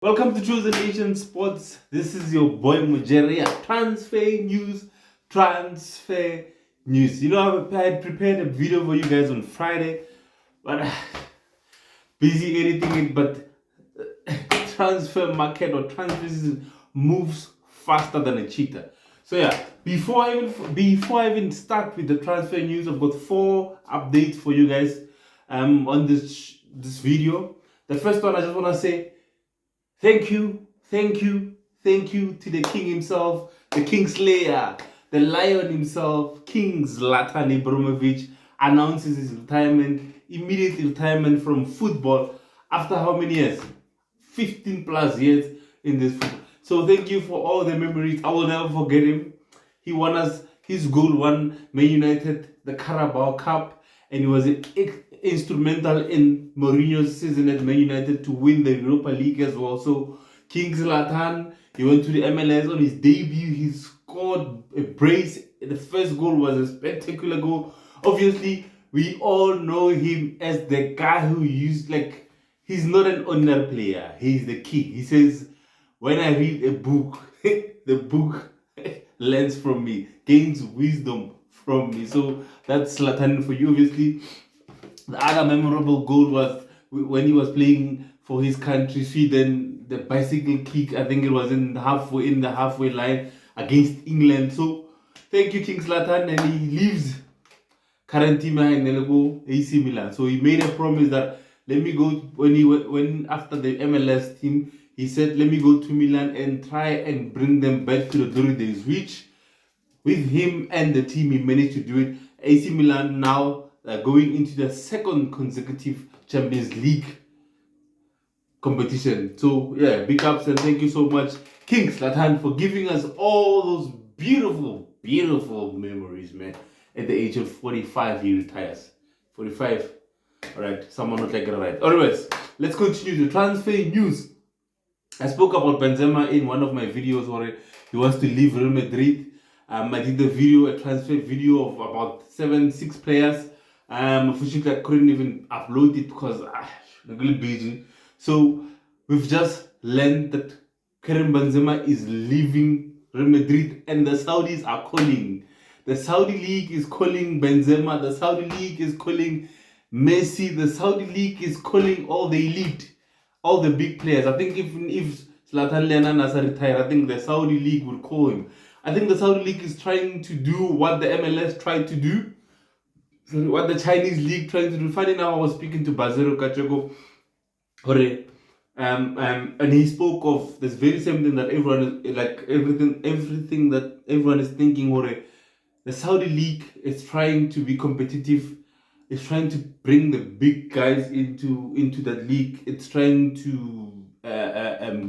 Welcome to Chosen Nation Sports. This is your boy Mujeria. Transfer news. I had prepared a video for you guys on Friday, but busy editing it. But transfer market or transfer season moves faster than a cheetah. So yeah, before I even start with the transfer news, I've got 4 updates for you guys on this video. The first one, I just want to say thank you to the king himself, the king slayer, the lion himself. King Zlatan Ibrahimovic announces his immediate retirement from football after how many years? 15 plus years in this football. So thank you for all the memories. I will never forget him. He won us, his goal won Man United the Carabao Cup, and he was instrumental in Mourinho's season at Man United to win the Europa League as well. So King Zlatan, he went to the MLS on his debut. He scored a brace. The first goal was a spectacular goal. Obviously, we all know him as the guy who he's not an ordinary player. He's the king. He says, when I read a book, the book learns from me, gains wisdom from me. So that's Zlatan for you. Obviously, the other memorable goal was when he was playing for his country, Sweden, the bicycle kick. I think it was in the halfway line against England. So thank you, King Zlatan, and he leaves current team in AC Milan. So he made a promise that let me go when after the MLS team, he said let me go to Milan and try and bring them back to the glory days, which with him and the team he managed to do it. AC Milan now going into the second consecutive Champions League competition. So yeah, big ups and thank you so much, King Zlatan, for giving us all those beautiful memories, man. At the age of 45, he retires. 45. Alright, someone not like it right. Anyways, let's continue the transfer news. I spoke about Benzema in one of my videos where he wants to leave Real Madrid. I did a transfer video of about 6 players. Unfortunately, I couldn't even upload it because I'm really busy. So we've just learned that Karim Benzema is leaving Real Madrid, and the Saudis are calling. The Saudi League is calling Benzema. The Saudi League is calling Messi. The Saudi League is calling all the elite, all the big players. I think even if Zlatan Leonardo retire, I think the Saudi League will call him. I think the Saudi League is trying to do what the MLS tried to do, what the Chinese League tried to do. Funny now, I was speaking to Bazero Kachako, and he spoke of this very same thing that everyone is like everything that everyone is thinking. The Saudi League is trying to be competitive. It's trying to bring the big guys into that league. It's trying to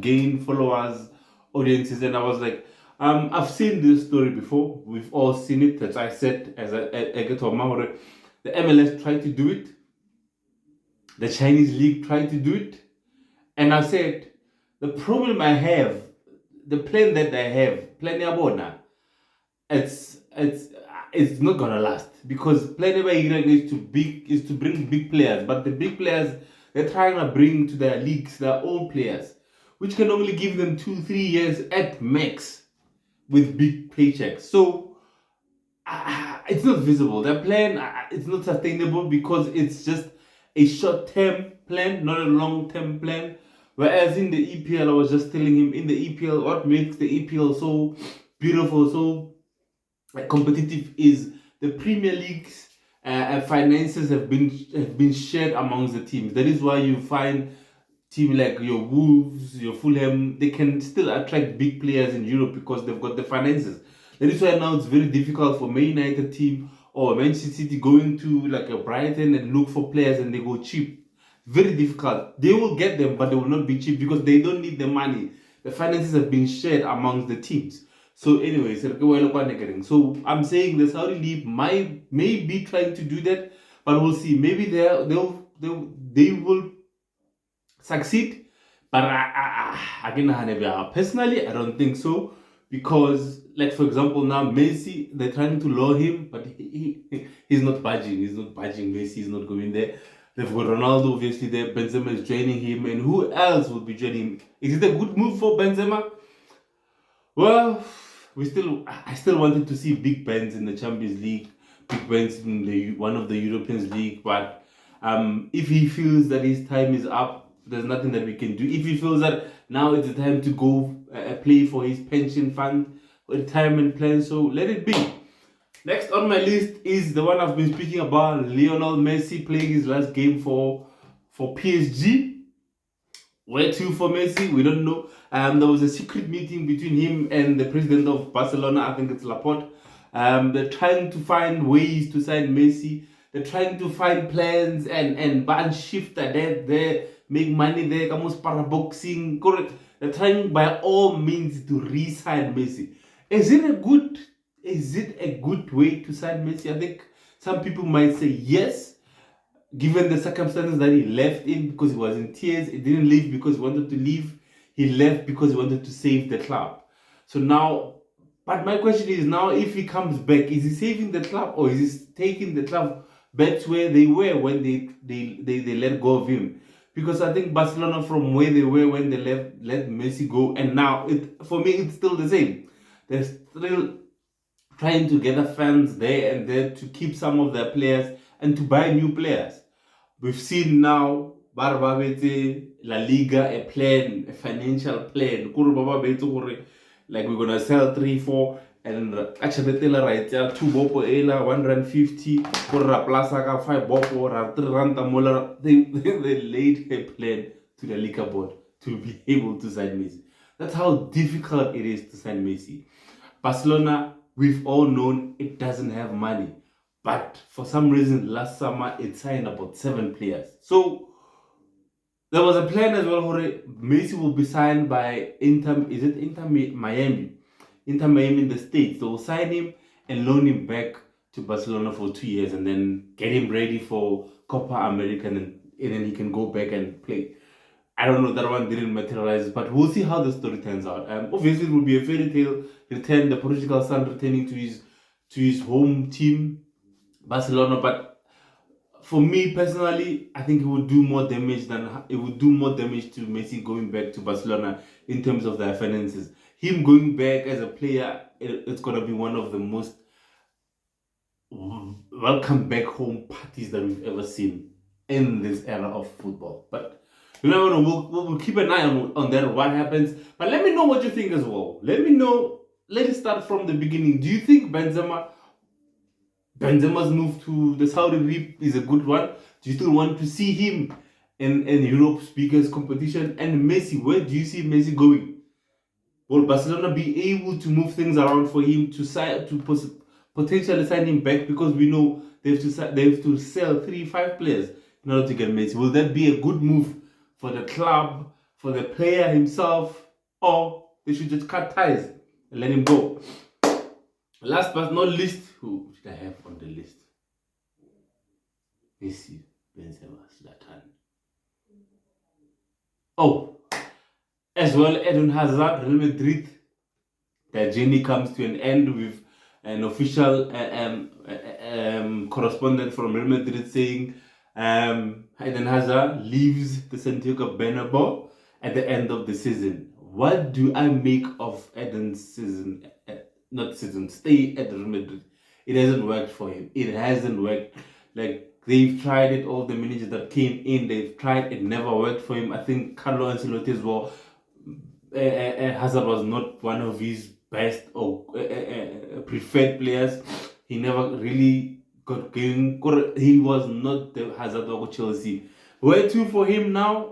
gain followers, audiences, and I was like, I've seen this story before. We've all seen it. As I said, as I get to Amahore, the MLS tried to do it. The Chinese League tried to do it. And I said, the problem I have, the plan that I have, plan Yabona, it's not gonna last, because plan is to bring big players, but the big players they're trying to bring to their leagues, their old players, which can only give them 2-3 years at max with big paychecks. So it's not visible. Their plan it's not sustainable because it's just a short-term plan, not a long-term plan. Whereas in the EPL, I was just telling him, in the EPL, what makes the EPL so beautiful, so competitive is the Premier League's finances have been shared amongst the teams. That is why you find team like your Wolves, your Fulham, they can still attract big players in Europe because they've got the finances. That is why now it's very difficult for Man United team or Manchester City going to like a Brighton and look for players and they go cheap. Very difficult. They will get them, but they will not be cheap because they don't need the money. The finances have been shared amongst the teams. So anyways, so I'm saying the Saudi League may be trying to do that, but we'll see. Maybe they will succeed, but personally I don't think so, because like for example now Messi, they're trying to lure him, but he's not budging. Messi is not going there. They've got Ronaldo obviously there. Benzema is joining him, and who else would be joining him? Is it a good move for Benzema? Well, I still wanted to see big Benz in the Champions League, big Benz in the one of the European League. But if he feels that his time is up, there's nothing that we can do. If he feels that now it's the time to go play for his pension fund, retirement plan, so let it be. Next on my list is the one I've been speaking about, Lionel Messi playing his last game for PSG. Where to for Messi? We don't know. There was a secret meeting between him and the president of Barcelona, I think it's Laporte. They're trying to find ways to sign Messi. They're trying to find plans and ban shifter there, make money there, come para boxing. Correct. They're trying by all means to re-sign Messi. Is it a good way to sign Messi? I think some people might say yes, given the circumstances that he left in, because he was in tears. He didn't leave because he wanted to leave. He left because he wanted to save the club. So now, but my question is now, if he comes back, is he saving the club or is he taking the club back to where they were when they let go of him? Because I think Barcelona, from where they were when they let Messi go, and now for me it's still the same. They're still trying to gather fans there and there to keep some of their players and to buy new players. We've seen now Barbabete, La Liga, a plan, a financial plan. Like we're gonna sell 3-4 and actually right there 2 bopo ela 150 kurra plaza ka 5 bopo ra 3 ranta mola. They laid a plan to the Liga board to be able to sign Messi. That's how difficult it is to sign Messi. Barcelona, we've all known it doesn't have money. But for some reason, last summer, it signed about 7 players. So, there was a plan as well, Messi will be signed by Inter Miami? Inter Miami in the States. They will sign him and loan him back to Barcelona for 2 years and then get him ready for Copa America and then he can go back and play. I don't know, that one didn't materialize, but we'll see how the story turns out. Obviously, it will be a fairy tale return, the Portugal son returning to his home team, Barcelona. But for me personally, I think it would do more damage to Messi going back to Barcelona in terms of their finances. Him going back as a player, it's gonna be one of the most welcome back home parties that we've ever seen in this era of football. But you never know. We'll keep an eye on that, what happens. But let me know what you think as well. Let me know. Let us start from the beginning. Do you think Benzema's move to the Saudi League is a good one? Do you still want to see him in Europe's biggest competition? And Messi, where do you see Messi going? Will Barcelona be able to move things around for him to potentially sign him back? Because we know they have to sell 3-5 players in order to get Messi. Will that be a good move for the club, for the player himself, or they should just cut ties and let him go? Last but not least, who should I have on the list? Messi, Benzema, Zlatan. Oh, as well, Eden Hazard, Real Madrid. Their journey comes to an end with an official correspondent from Real Madrid saying Eden Hazard leaves the Santiago Bernabeu at the end of the season. What do I make of Eden's stay at Real Madrid? It hasn't worked for him. It hasn't worked. Like, they've tried it, all the managers that came in, they've tried, it never worked for him. I think Carlo Ancelotti as well, Hazard was not one of his best or preferred players. He never really got going. He was not the Hazard of Chelsea. Where to for him now?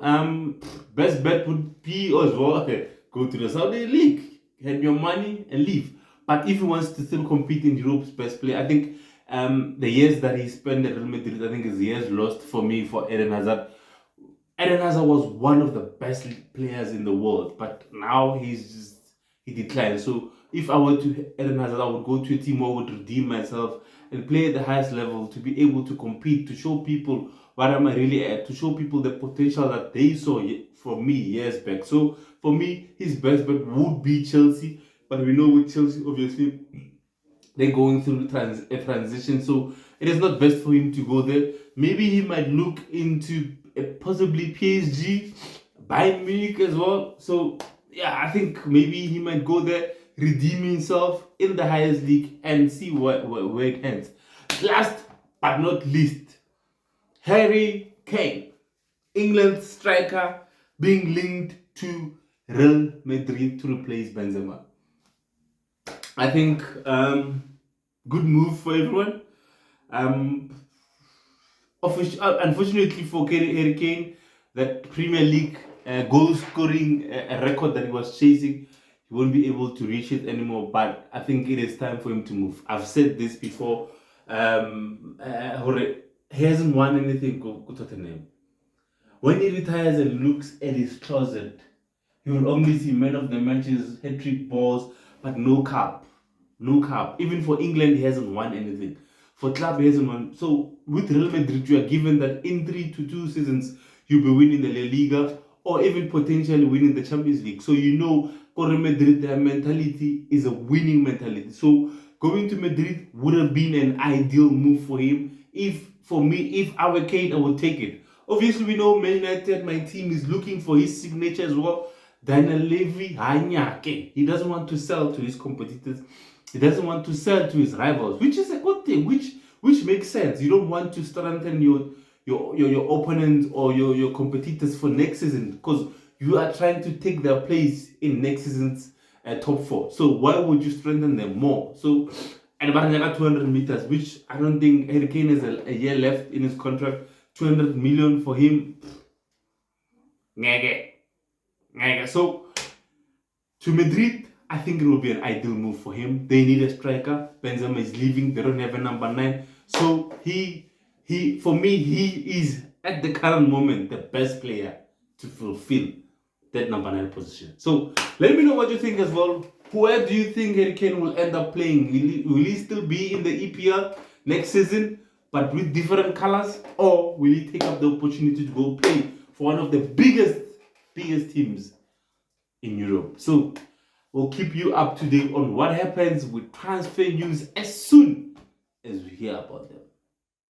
Best bet would be as well go to the Saudi League, get your money and leave. But if he wants to still compete in Europe's best player, I think the years that he spent at Real Madrid, I think is years lost for me for Eden Hazard. Eden Hazard was one of the best players in the world, but now he declined. So if I were to Eden Hazard, I would go to a team where I would redeem myself and play at the highest level to be able to compete, to show people what am I really at, to show people the potential that they saw for me years back. So for me, his best bet would be Chelsea. But we know with Chelsea, obviously, they're going through a transition, so it is not best for him to go there. Maybe he might look into possibly PSG, Bayern Munich as well. So yeah, I think maybe he might go there, redeem himself in the highest league, and see where it ends. Last but not least, Harry Kane, England striker, being linked to Real Madrid to replace Benzema. I think good move for everyone. Unfortunately for Harry Kane, that Premier League goal scoring record that he was chasing, he won't be able to reach it anymore. But I think it is time for him to move. I've said this before. He hasn't won anything with Tottenham. When he retires and looks at his closet, he will only see man of the matches, hat-trick balls, but no cup. No cup. Even for England, he hasn't won anything. For club, he hasn't won. So with Real Madrid, you are given that in 3 to 2 seasons, you'll be winning the La Liga or even potentially winning the Champions League. So you know, for Real Madrid, their mentality is a winning mentality. So going to Madrid would have been an ideal move for him. If I were Kane, I would take it. Obviously, we know Man United, my team, is looking for his signature as well. Daniel Levy, he doesn't want to sell to his competitors. He doesn't want to sell to his rivals, which is a good thing, which makes sense. You don't want to strengthen your opponents or your competitors for next season, because you are trying to take their place in next season's top 4. So why would you strengthen them more? So, and Barca 200 meters, which I don't think Harry Kane has a year left in his contract. 200 million for him. So to Madrid, I think it will be an ideal move for him. They need a striker. Benzema is leaving. They don't have a number 9. So for me, he is at the current moment the best player to fulfill that number 9 position. So let me know what you think as well. Where do you think Harry Kane will end up playing? Will he still be in the EPL next season, but with different colors, or will he take up the opportunity to go play for one of the biggest teams in Europe? So we'll keep you up to date on what happens with transfer news as soon as we hear about them.